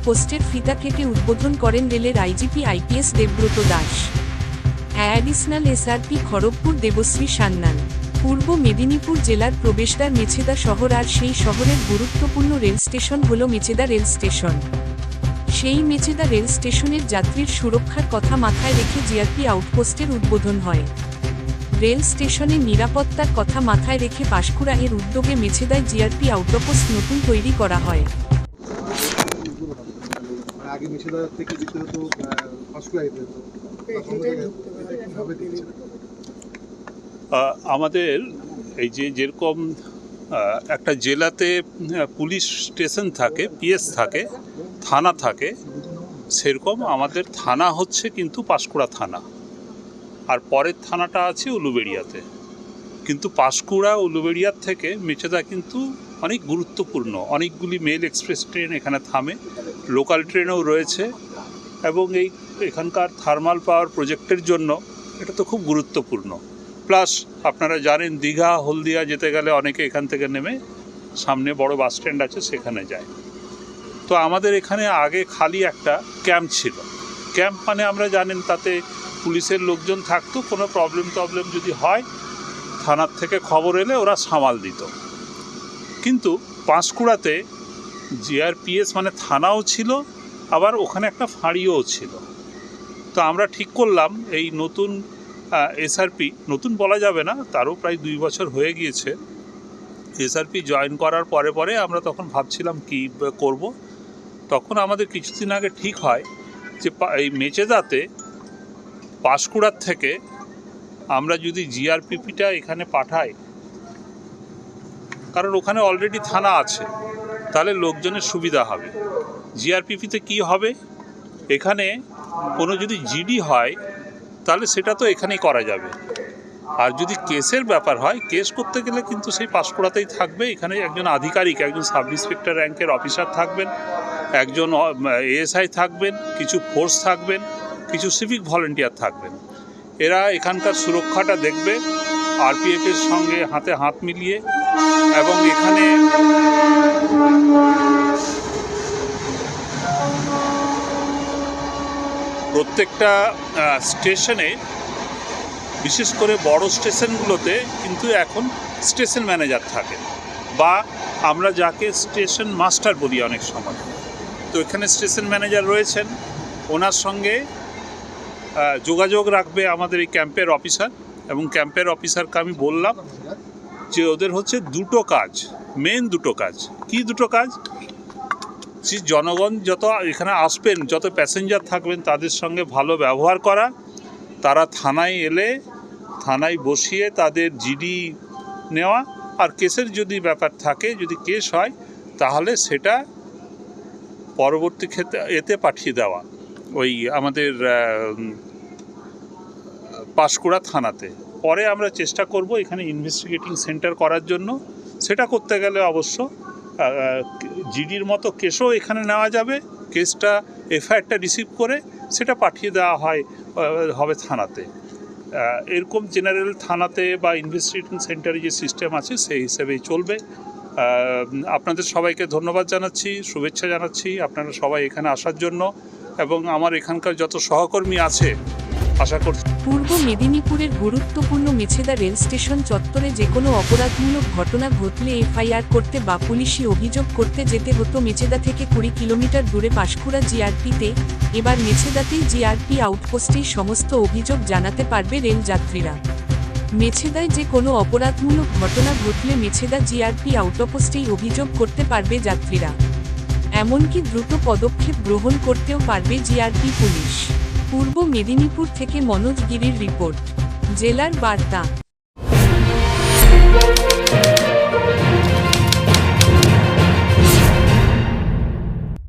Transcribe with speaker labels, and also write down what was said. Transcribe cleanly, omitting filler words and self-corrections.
Speaker 1: আউটপোস্টের ফিতা কেটে উদ্বোধন করেন রেলের IGP IPS Debabrata Das. Additional SRP Kharagpur Debashree Sanyal. পূর্ব মেদিনীপুর জেলার প্রবেশদ্বার মেছেদা শহর, আর সেই শহরের গুরুত্বপূর্ণ রেল স্টেশন হল মেছেদা রেল স্টেশন। সেই মেছেদা রেল স্টেশনের যাত্রীর সুরক্ষার কথা মাথায় রেখে জিআরপি আউটপোস্টের উদ্বোধন হয়। রেল স্টেশনের নিরাপত্তার কথা মাথায় রেখে পাঁশকুড়া এর উদ্যোগে মেছেদায় জিআরপি আউটপোস্ট নতুন তৈরি করা হয়।
Speaker 2: আমাদের এই যেরকম একটা জেলাতে পুলিশ স্টেশন থাকে, পিএস থাকে, থানা থাকে, সেরকম আমাদের থানা হচ্ছে কিন্তু পাঁশকুড়া থানা, আর পরের থানাটা আছে উলুবেড়িয়াতে। কিন্তু পাঁশকুড়া উলুবেড়িয়ার থেকে মেছেদা কিন্তু অনেক গুরুত্বপূর্ণ। অনেকগুলি মেল এক্সপ্রেস ট্রেন এখানে থামে, লোকাল ট্রেনও রয়েছে, এবং এখানকার থার্মাল পাওয়ার প্রজেক্টের জন্য এটা তো খুব গুরুত্বপূর্ণ। প্লাস আপনারা জানেন দীঘা হলদিয়া যেতে গেলে অনেকে এখান থেকে নেমে সামনে বড় বাস স্ট্যান্ড আছে সেখানে যায়। তো আমাদের এখানে আগে খালি একটা ক্যাম্প ছিল। ক্যাম্প মানে আমরা জানেন তাতে পুলিশের লোকজন থাকতো, কোনো প্রবলেম যদি হয় থানার থেকে খবর এলে ওরা সামাল দিত। কিন্তু পাঁশকুড়াতে জিআরপিএস মানে থানাও ছিল, আবার ওখানে একটা ফাঁড়িও ছিল। তো আমরা ঠিক করলাম এই নতুন এসআরপি, নতুন বলা যাবে না, তারও প্রায় 2 বছর হয়ে গিয়েছে এসআরপি জয়েন করার পরে আমরা তখন ভাবছিলাম কি করব। তখন আমাদের কিছুদিন আগে ঠিক হয় যে এই মেছেদাতে পাঁশকুড়ার থেকে আমরা যদি জিআরপিপিটা এখানে পাঠাই, কারণ ওখানে অলরেডি থানা আছে, তাহলে লোকজনের সুবিধা হবে। জিআরপিপিতে কি হবে, এখানে কোনো যদি জিডি হয় তাহলে সেটা তো এখানেই করা যাবে। আর যদি কেসের ব্যাপার হয়, কেস করতে গেলে কিন্তু সেই পাঁশকুড়াতেই থাকবে। এখানে একজন আধিকারিক, একজন সাব ইন্সপেক্টর র্যাঙ্কের অফিসার থাকবেন, একজন এএসআই থাকবেন, কিছু ফোর্স থাকবেন, কিছু সিভিক ভলেন্টিয়ার থাকবেন। এরা এখানকার সুরক্ষাটা দেখবে আরপিএফের সঙ্গে হাতে হাত মিলিয়ে। এবং এখানে প্রত্যেকটা স্টেশনে, বিশেষ করে বড় স্টেশনগুলোতে কিন্তু এখন স্টেশন ম্যানেজার থাকেন, বা আমরা যাকে স্টেশন মাস্টার বলি অনেক সময়। তো এখানে স্টেশন ম্যানেজার রয়েছেন, ওনার সঙ্গে যোগাযোগ রাখবে আমাদের এই ক্যাম্পের অফিসার। এবং ক্যাম্পের অফিসারকে আমি বললাম যে ওদের হচ্ছে 2টো কাজ, মেন 2টো কাজ। কি 2টো কাজ? যে জনগণ যত এখানে আসবেন, যত প্যাসেঞ্জার থাকবেন, তাদের সঙ্গে ভালো ব্যবহার করা। তারা থানায় এলে থানায় বসিয়ে তাদের জিডি নেওয়া, আর কেসের যদি ব্যাপার থাকে, যদি কেস হয় তাহলে সেটা পরবর্তী ক্ষেত্রে এতে পাঠিয়ে দেওয়া ওই আমাদের পাঁশকুড়া থানাতে। পরে আমরা চেষ্টা করব এখানে ইনভেস্টিগেটিং সেন্টার করার জন্য। সেটা করতে গেলে অবশ্য জিডির মতো কেসও এখানে নেওয়া যাবে। কেসটা এফআইআরটা রিসিভ করে সেটা পাঠিয়ে দেওয়া হবে থানাতে। এরকম জেনারেল থানাতে বা ইনভেস্টিগেটিং সেন্টারে যে সিস্টেম আছে সেই হিসেবেই চলবে। আপনাদের সবাইকে ধন্যবাদ জানাচ্ছি, শুভেচ্ছা জানাচ্ছি আপনারা সবাই এখানে আসার জন্য, এবং আমার এখানকার যত সহকর্মী আছে আশা করছি।
Speaker 1: পূর্ব মেদিনীপুরের গুরুত্বপূর্ণ মেছেদা রেল স্টেশন চত্বরে যে কোনো অপরাধমূলক ঘটনা ঘটলে এফআইআর করতে বা পুলিশি অভিযোগ করতে যেতে হতো মেছেদা থেকে 20 কিলোমিটার দূরে পাঁশকুড়া জিআরপিতে। এবার মেছেদাতেই জিআরপি আউটপোস্টেই সমস্ত অভিযোগ জানাতে পারবে রেল যাত্রীরা। মেছেদায় যে কোনো অপরাধমূলক ঘটনা ঘটলে মেছেদা জিআরপি আউটপোস্টেই অভিযোগ করতে পারবে যাত্রীরা। এমনকি দ্রুত পদক্ষেপ গ্রহণ করতেও পারবে জিআরপি পুলিশ। পূর্ব মেদিনীপুর থেকে মনোজ গিরির রিপোর্ট, জেলার বার্তা।